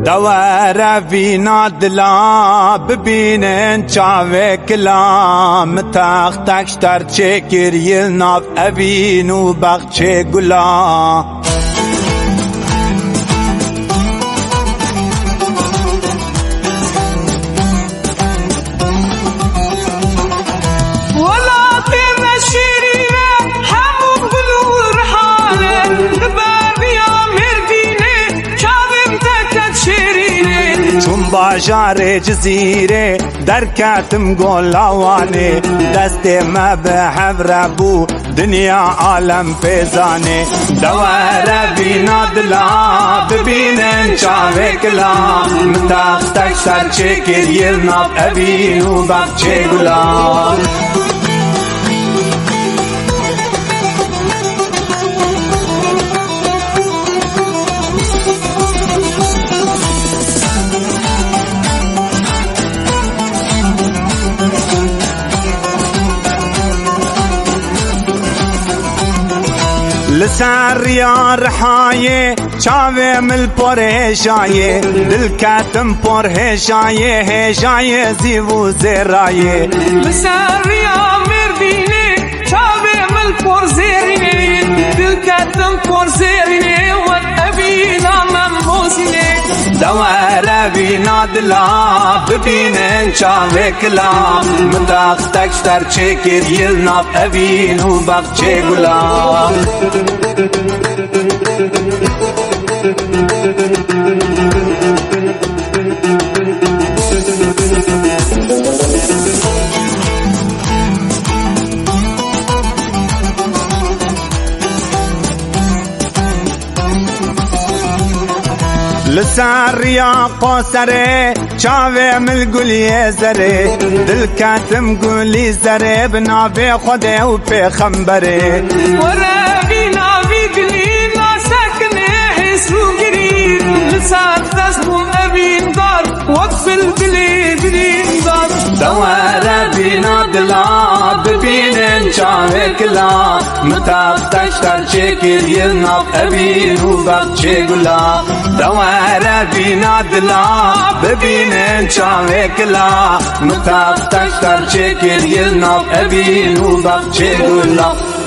دوار فينا دلا ببینن چاوه کلام تختک شتر چه کریل ناف اوینو بخچه گلا باجار جزیره در کاتم گلاوانه دست ما به حبر بو دنیا عالم پیزانه دوار بینا دلا ببینن چاوه کلام تختک سر چه کریل ناب ابینو بخچه گلا لسان ريار حايه چاوه مل پر هشايه دل کاتم پر هشايه هشايه زیو زرایه لسان ريار مردینه چاوه مل پر زرینه دل کاتم پر زرینه و ابینا مموزینه دوار بینا دلا ببینن چاوه کلام متاختک شتر چه کریل ناف اوینو بخچه گلا لسان ریا قوسره چاوه مل گلی زره دل کاتم گلی زره بنابه خوده و پیغمبره ورابی نابی گلی ناسکنه حسرو گریر لسان دستم ابین دار وقف البلی بلین دار دوار بینا دلا ببینن چاوه کلا متاختک شتر چه کریل ناف ابینو بخچه گلا دوار بینا دلا ببینن چاوه کلا متاختک شتر چه کریل ناف ابینو بخچه گلا